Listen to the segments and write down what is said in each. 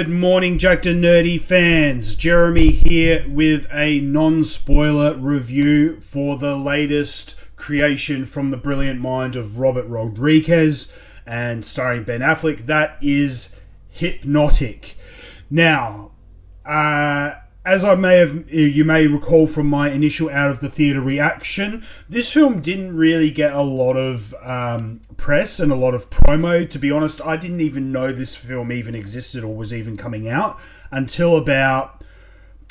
Good morning, Jacked and Nerdy fans. Jeremy here with a non-spoiler review for the latest creation from the brilliant mind of Robert Rodriguez and starring Ben Affleck. That is Hypnotic. Now, as you may recall from my initial out of the theatre reaction, this film didn't really get a lot of press and a lot of promo. To be honest, I didn't even know this film even existed or was even coming out until about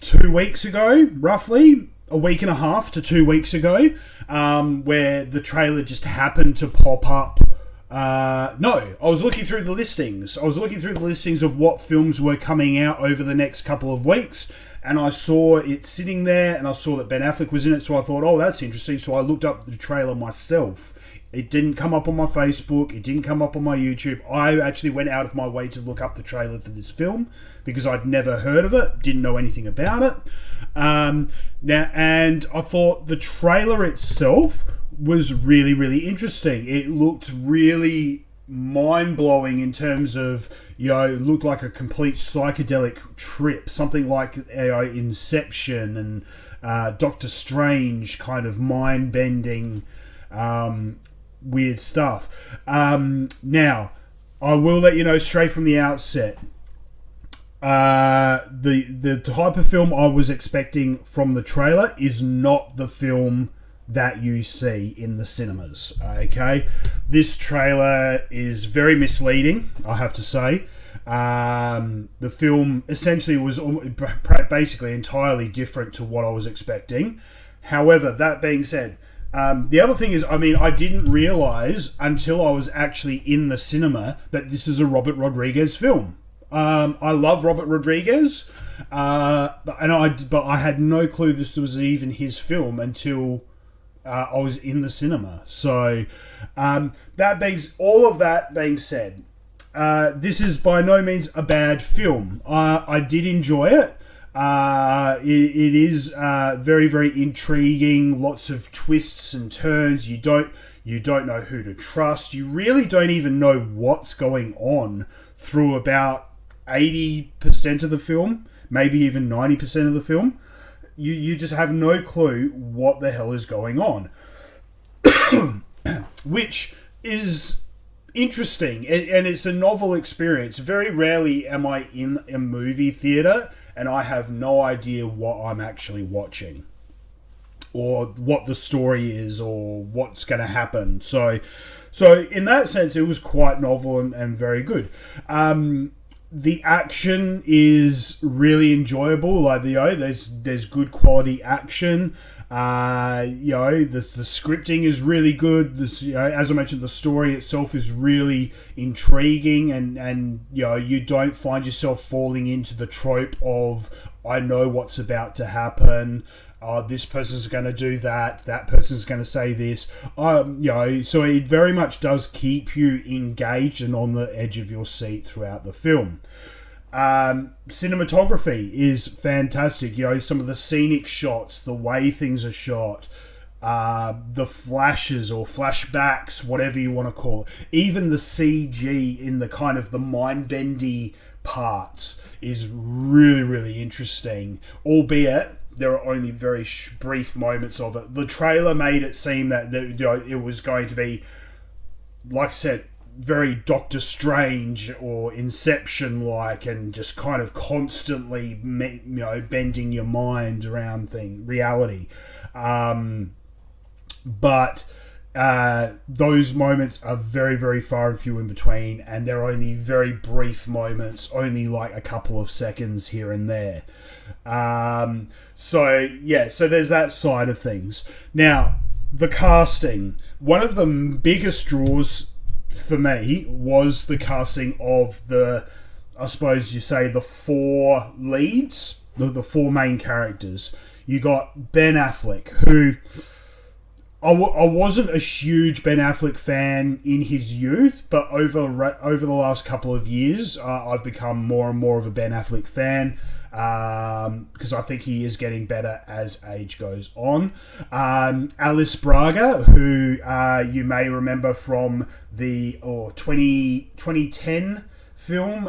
2 weeks ago, roughly a week and a half to 2 weeks ago, where the trailer just happened to pop up. I was looking through the listings. Of what films were coming out over the next couple of weeks, and I saw it sitting there, and I saw that Ben Affleck was in it, so I thought, oh, that's interesting. So I looked up the trailer myself. It didn't come up on my Facebook. It didn't come up on my YouTube. I actually went out of my way to look up the trailer for this film because I'd never heard of it, didn't know anything about it. And I thought the trailer itself was really, really interesting. It looked really mind-blowing in terms of, it looked like a complete psychedelic trip, something like Inception and Doctor Strange kind of mind-bending weird stuff. Now, I will let you know straight from the outset, the type of film I was expecting from the trailer is not the film that you see in the cinemas. Okay, this trailer is very misleading, I have to say. The film essentially was basically entirely different to what I was expecting. However, that being said, the other thing is, I didn't realise until I was actually in the cinema that this is a Robert Rodriguez film. I love Robert Rodriguez, but I had no clue this was even his film until I was in the cinema. So, all of that being said, this is by no means a bad film. I did enjoy it. It is very, very intriguing. Lots of twists and turns. You don't know who to trust. You really don't even know what's going on through about 80% of the film, maybe even 90% of the film. You just have no clue what the hell is going on, which is interesting, and it's a novel experience. Very rarely am I in a movie theatre and I have no idea what I'm actually watching or what the story is or what's going to happen. So in that sense, it was quite novel and very good. The action is really enjoyable. Like there's good quality action. The scripting is really good. As I mentioned, the story itself is really intriguing, and you don't find yourself falling into the trope of, I know what's about to happen. This person's going to do that. That person's going to say this. So it very much does keep you engaged and on the edge of your seat throughout the film. Cinematography is fantastic. Some of the scenic shots, the way things are shot, the flashes or flashbacks, whatever you want to call it. Even the CG in the kind of the mind-bendy parts is really, really interesting, albeit there are only very brief moments of it. The trailer made it seem that it was going to be, like I said, very Doctor Strange or Inception-like, and just kind of constantly, bending your mind around reality. But those moments are very, very far and few in between, and they're only very brief moments, only like a couple of seconds here and there. So there's that side of things. Now, the casting. One of the biggest draws for me was the casting of the four leads, the four main characters. You got Ben Affleck, who I wasn't a huge Ben Affleck fan in his youth, but over the last couple of years, I've become more and more of a Ben Affleck fan. Because I think he is getting better as age goes on. Alice Braga, who you may remember from the 2010 film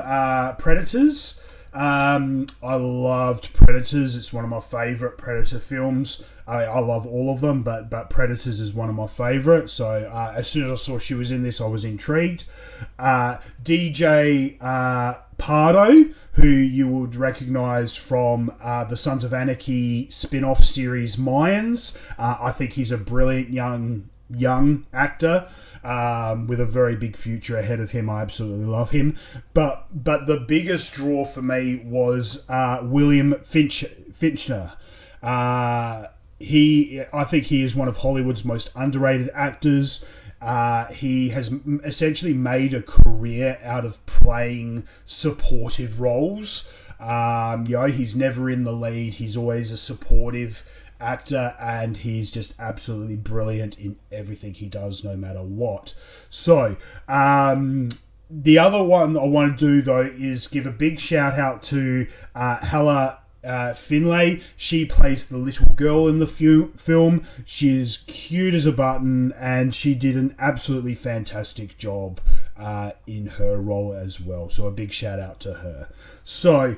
Predators. I loved Predators. It's one of my favourite Predator films. I love all of them, but Predators is one of my favourite. So as soon as I saw she was in this, I was intrigued. DJ Pardo, who you would recognise from the Sons of Anarchy spin-off series Mayans. I think he's a brilliant young actor. With a very big future ahead of him. I absolutely love him. But the biggest draw for me was William Finchner. I think he is one of Hollywood's most underrated actors. He has essentially made a career out of playing supportive roles. He's never in the lead. He's always a supportive actor, and he's just absolutely brilliant in everything he does, no matter what. So, the other one I want to do, though, is give a big shout out to Hella Finlay. She plays the little girl in the film. She is cute as a button, and she did an absolutely fantastic job in her role as well. So a big shout out to her. So,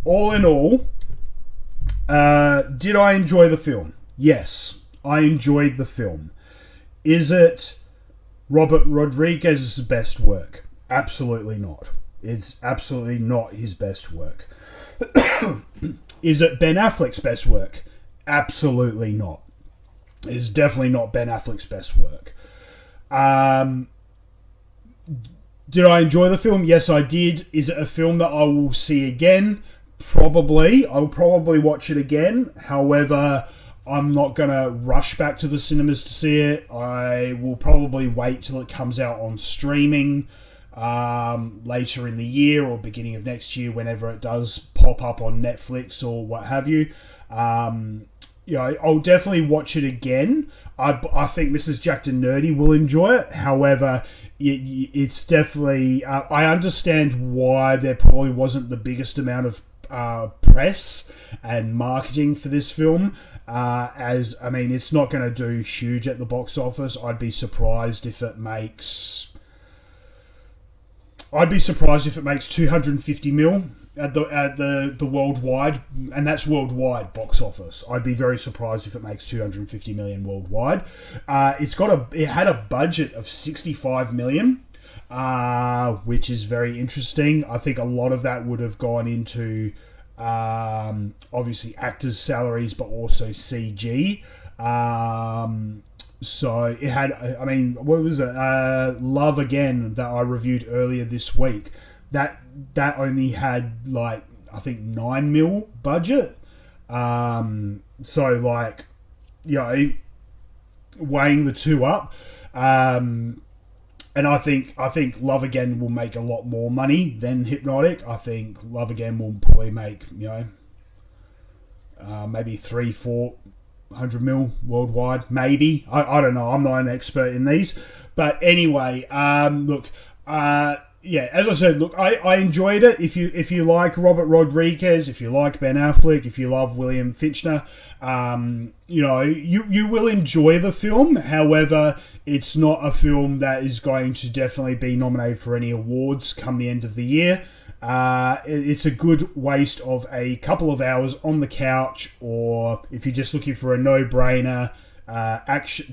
all in all, did I enjoy the film? Yes, I enjoyed the film. Is it Robert Rodriguez's best work? Absolutely not. It's absolutely not his best work. Is it Ben Affleck's best work? Absolutely not. It's definitely not Ben Affleck's best work. Did I enjoy the film? Yes, I did. Is it a film that I will see again? Probably. I'll probably watch it again. However, I'm not going to rush back to the cinemas to see it. I will probably wait till it comes out on streaming later in the year or beginning of next year, whenever it does pop up on Netflix or what have you. I'll definitely watch it again. I think Mrs. Jacked and Nerdy will enjoy it. However, it's definitely... I understand why there probably wasn't the biggest amount of press and marketing for this film. It's not going to do huge at the box office. I'd be surprised if it makes 250 mil at the worldwide, and that's worldwide box office. I'd be very surprised if it makes 250 million worldwide. It had a budget of 65 million, which is very interesting. I think a lot of that would have gone into obviously actors' salaries, but also CG. So it had, what was it? Love Again that I reviewed earlier this week. That only had I think 9 mil budget. Weighing the two up. And I think Love Again will make a lot more money than Hypnotic. I think Love Again will probably make, maybe 300-400 mil worldwide, maybe. I don't know. I'm not an expert in these. But anyway, as I said, I enjoyed it. If you like Robert Rodriguez, if you like Ben Affleck, if you love William Finchner, you will enjoy the film. However, it's not a film that is going to definitely be nominated for any awards come the end of the year. It's a good waste of a couple of hours on the couch, or if you're just looking for a no-brainer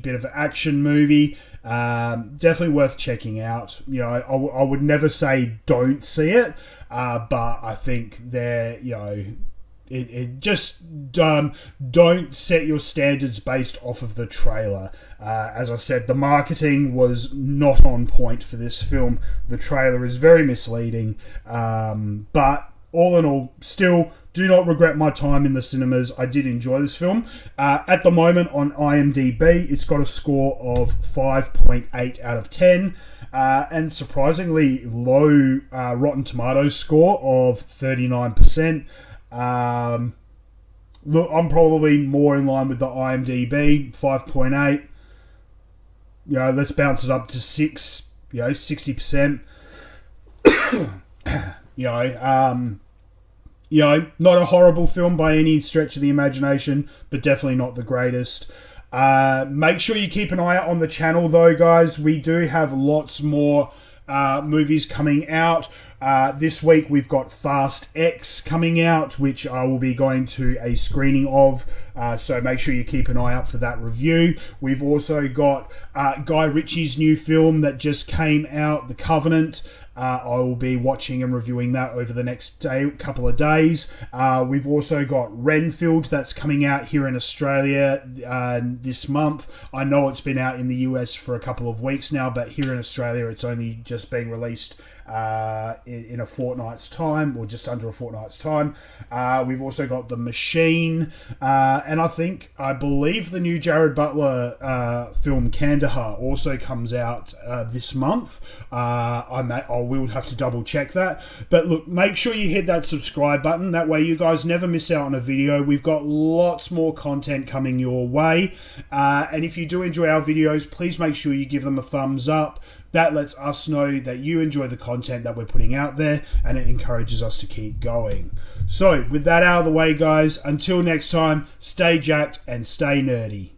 bit of an action movie, definitely worth checking out. I would never say don't see it, but I think don't set your standards based off of the trailer. As I said, the marketing was not on point for this film. The trailer is very misleading, but all in all, still do not regret my time in the cinemas. I did enjoy this film. At the moment on IMDb, it's got a score of 5.8 out of 10. And surprisingly low Rotten Tomatoes score of 39%. Look, I'm probably more in line with the IMDb, 5.8. Let's bounce it up to 6, 60%. Not a horrible film by any stretch of the imagination, but definitely not the greatest. Make sure you keep an eye out on the channel, though, guys. We do have lots more movies coming out. This week we've got Fast X coming out, which I will be going to a screening of, so make sure you keep an eye out for that review. We've also got Guy Ritchie's new film that just came out, The Covenant. I will be watching and reviewing that over the next couple of days. We've also got Renfield that's coming out here in Australia this month. I know it's been out in the US for a couple of weeks now, but here in Australia it's only just being released in a fortnight's time, or just under a fortnight's time. We've also got The Machine, and I believe the new Jared Butler film Kandahar also comes out this month. I will have to double check that, but look, make sure you hit that subscribe button, that way you guys never miss out on a video. We've got lots more content coming your way, and if you do enjoy our videos, please make sure you give them a thumbs up. That lets us know that you enjoy the content that we're putting out there, and it encourages us to keep going. So, with that out of the way, guys, until next time, stay jacked and stay nerdy.